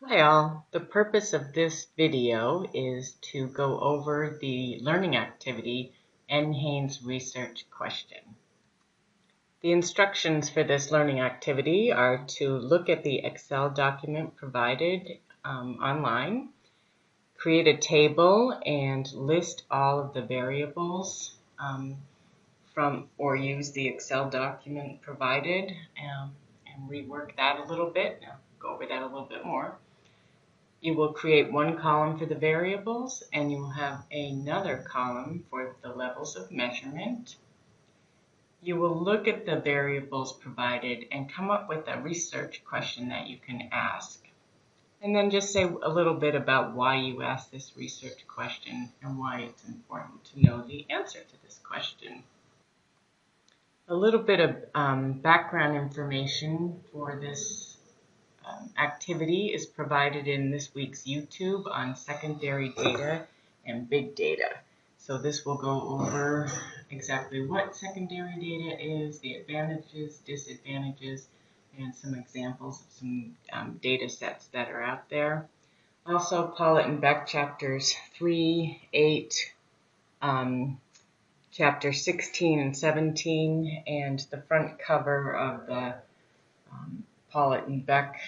Hi all, the purpose of this video is to go over the learning activity NHANES research question. The instructions for this learning activity are to look at the Excel document provided online, create a table and list all of the variables or use the Excel document provided and rework that a little bit. I'll go over that a little bit more. You will create one column for the variables, and you will have another column for the levels of measurement. You will look at the variables provided and come up with a research question that you can ask. And then just say a little bit about why you asked this research question and why it's important to know the answer to this question. A little bit of background information for this activity is provided in this week's YouTube on secondary data and big data. So this will go over exactly what secondary data is, the advantages, disadvantages, and some examples of some data sets that are out there. Also, Pollitt and Beck chapters 3, 8, chapter 16 and 17, and the front cover of the Pollitt and Beck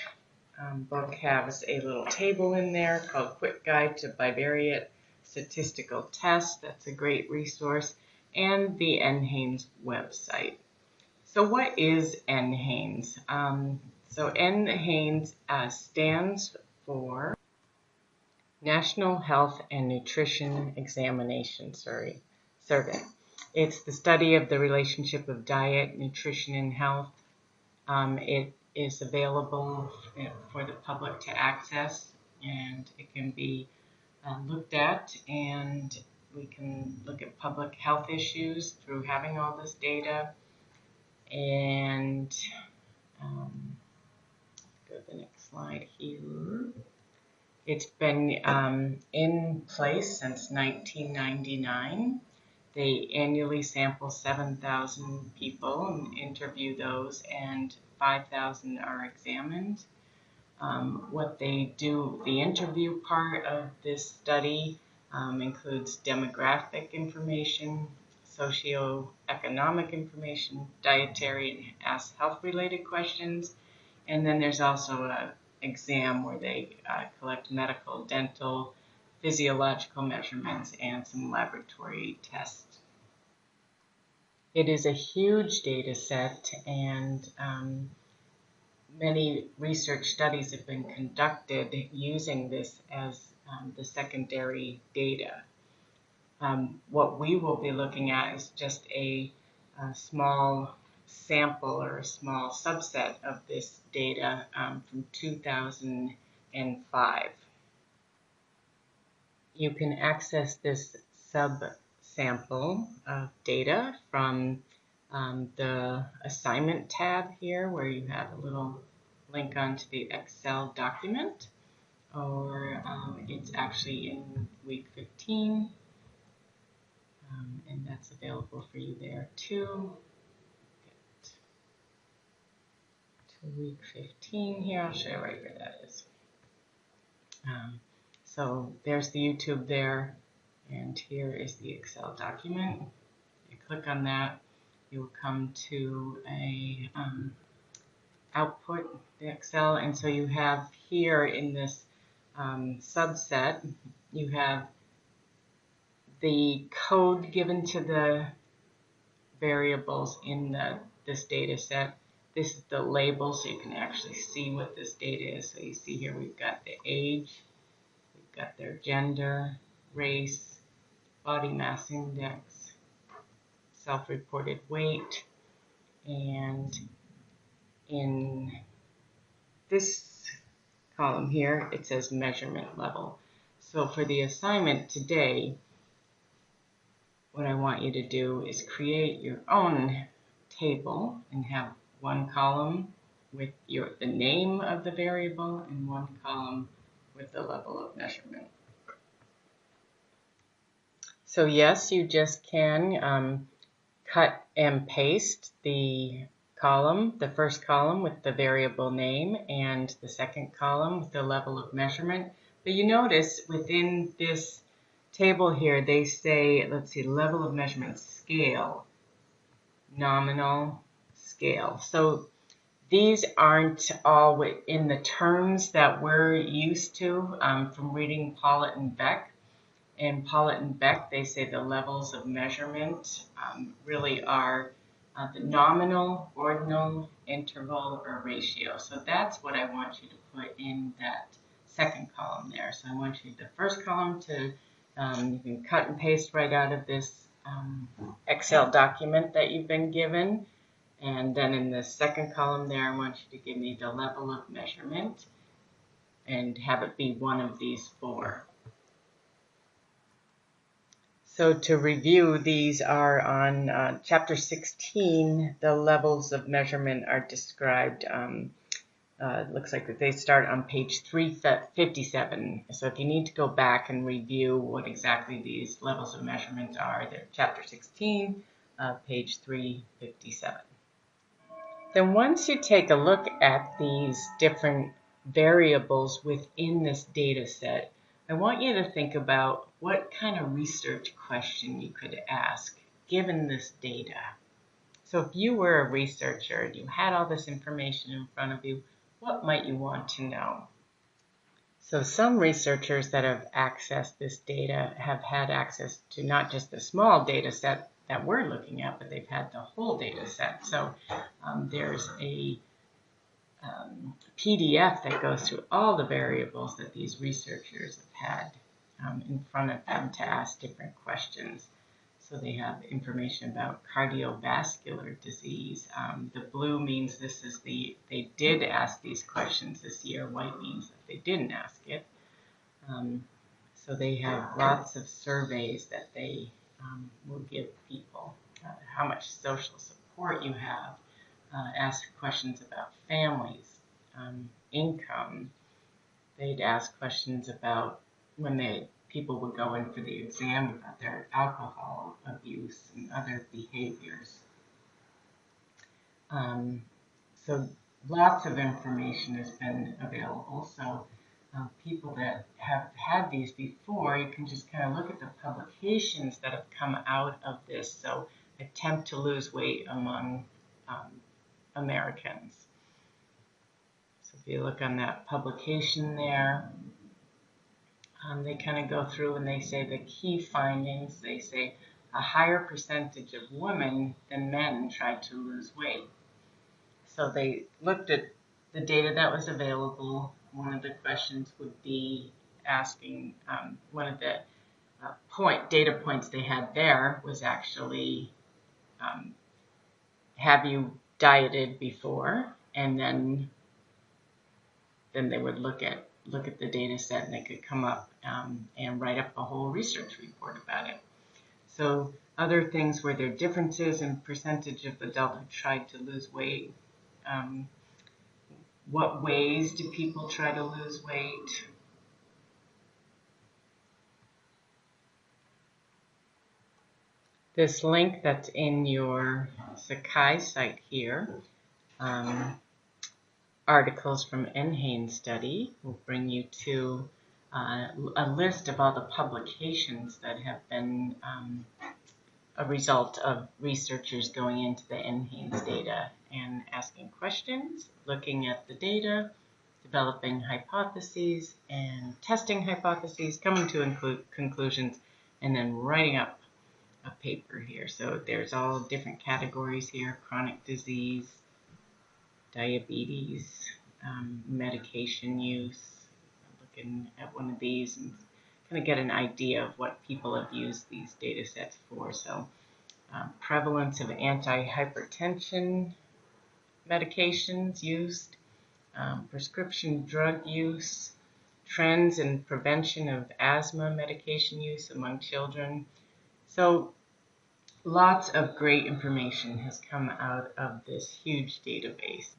book has a little table in there called Quick Guide to Bivariate Statistical Tests. That's a great resource. And the NHANES website. So what is NHANES? So NHANES stands for National Health and Nutrition Examination Survey. It's the study of the relationship of diet, nutrition, and health. It is available for the public to access, and it can be looked at, and we can look at public health issues through having all this data. And go to the next slide here. It's been in place since 1999. They annually sample 7,000 people and interview those, and 5,000 are examined. What they do, the interview part of this study includes demographic information, socioeconomic information, dietary and health-related questions, and then there's also an exam where they collect medical, dental, physiological measurements, and some laboratory tests. It is a huge data set, and many research studies have been conducted using this as the secondary data. What we will be looking at is just a small sample or a small subset of this data from 2005. You can access this subsample of data from the assignment tab here, where you have a little link onto the Excel document, or it's actually in week 15, and that's available for you there too. Get to week 15 here. I'll show you right where that is. So there's the YouTube there, and here is the Excel document. You click on that, you will come to a output, the Excel, and so you have here in this subset, you have the code given to the variables in this data set. This is the label, so you can actually see what this data is. So you see here we've got the age, we've got their gender, race, body mass index, self-reported weight, and in this column here it says measurement level. So for the assignment today, what I want you to do is create your own table and have one column with the name of the variable and one column with the level of measurement. So yes, you just can cut and paste the column, the first column with the variable name and the second column with the level of measurement. But you notice within this table here, they say, let's see, level of measurement scale, nominal, scale. So these aren't all in the terms that we're used to from reading Pollitt and Beck. In Pollitt and Beck, they say the levels of measurement really are the nominal, ordinal, interval, or ratio. So that's what I want you to put in that second column there. So I want you, the first column, to you can cut and paste right out of this Excel document that you've been given. And then in the second column there, I want you to give me the level of measurement and have it be one of these four. So to review, these are on Chapter 16. The levels of measurement are described. It looks like that they start on page 357. So if you need to go back and review what exactly these levels of measurement are, they're Chapter 16, page 357. Then once you take a look at these different variables within this data set, I want you to think about what kind of research question you could ask given this data. So if you were a researcher and you had all this information in front of you, what might you want to know? So some researchers that have accessed this data have had access to not just the small data set that we're looking at, but they've had the whole data set. So there's a PDF that goes through all the variables that these researchers have had in front of them to ask different questions. So they have information about cardiovascular disease. The blue means they did ask these questions this year. White means that they didn't ask it. So they have lots of surveys that they will give people. How much social support you have. Ask questions about families, income. They'd ask questions about when people would go in for the exam about their alcohol abuse and other behaviors. So lots of information has been available. So people that have had these before, you can just kind of look at the publications that have come out of this. So attempt to lose weight among Americans. So if you look on that publication there, they kind of go through and they say the key findings. They say a higher percentage of women than men tried to lose weight. So they looked at the data that was available. One of the questions would be asking, one of the data points they had there was actually, have you dieted before? And then they would look at the data set and they could come up and write up a whole research report about it. So other things were there differences in percentage of adults who tried to lose weight. What ways do people try to lose weight? This link that's in your Sakai site here, articles from NHANES study, will bring you to a list of all the publications that have been a result of researchers going into the NHANES data and asking questions, looking at the data, developing hypotheses and testing hypotheses, coming to conclusions, and then writing up a paper here. So there's all different categories here: chronic disease, diabetes, medication use. Looking at one of these and kind of get an idea of what people have used these data sets for. So prevalence of anti-hypertension medications used, prescription drug use, trends in prevention of asthma medication use among children. So lots of great information has come out of this huge database.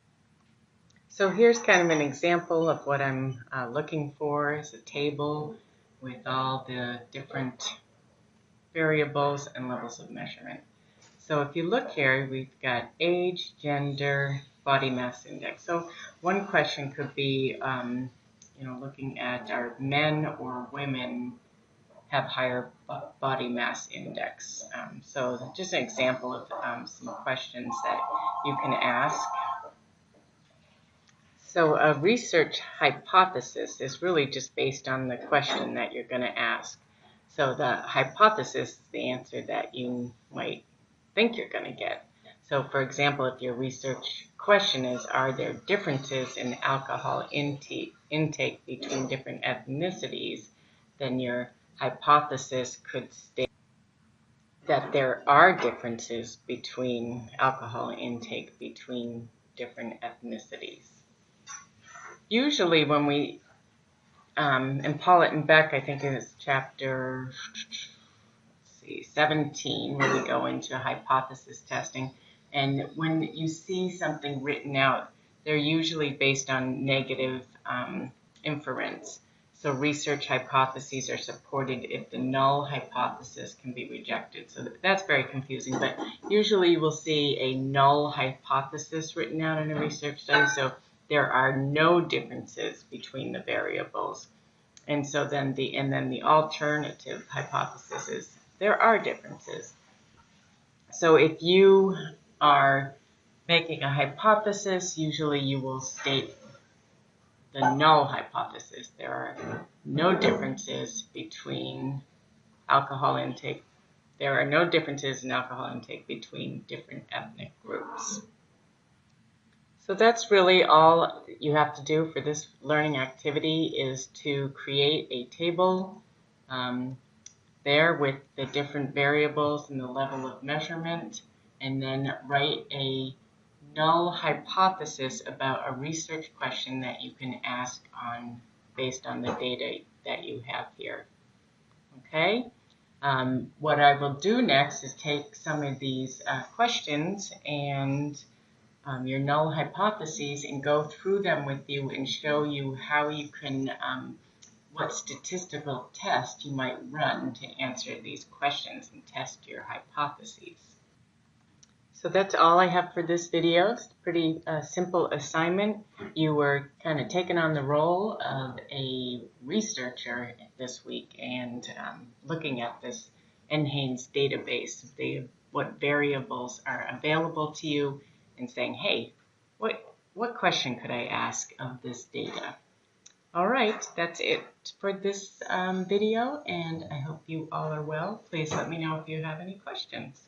So here's kind of an example of what I'm looking for is a table with all the different variables and levels of measurement. So if you look here, we've got age, gender, body mass index. So one question could be, looking at are men or women have higher body mass index. So just an example of some questions that you can ask. So a research hypothesis is really just based on the question that you're going to ask. So the hypothesis is the answer that you might think you're going to get. So for example, if your research question is, are there differences in alcohol intake between different ethnicities, then your hypothesis could state that there are differences between alcohol intake between different ethnicities. Usually when we, in Pollitt and Beck, I think it's chapter 17, where we go into hypothesis testing, and when you see something written out, they're usually based on negative inference. So research hypotheses are supported if the null hypothesis can be rejected. So that's very confusing, but usually you will see a null hypothesis written out in a research study. So there are no differences between the variables. And so then the alternative hypothesis is there are differences. So if you are making a hypothesis, usually you will state the null hypothesis. There are no differences between alcohol intake. There are no differences in alcohol intake between different ethnic groups. So that's really all you have to do for this learning activity, is to create a table there with the different variables and the level of measurement, and then write a null hypothesis about a research question that you can ask based on the data that you have here. Okay? What I will do next is take some of these questions and your null hypotheses and go through them with you and show you how you can, what statistical test you might run to answer these questions and test your hypotheses. So that's all I have for this video. It's a pretty simple assignment. You were kind of taking on the role of a researcher this week and looking at this NHANES database, what variables are available to you, and saying, hey, what question could I ask of this data? All right, that's it for this video, and I hope you all are well. Please let me know if you have any questions.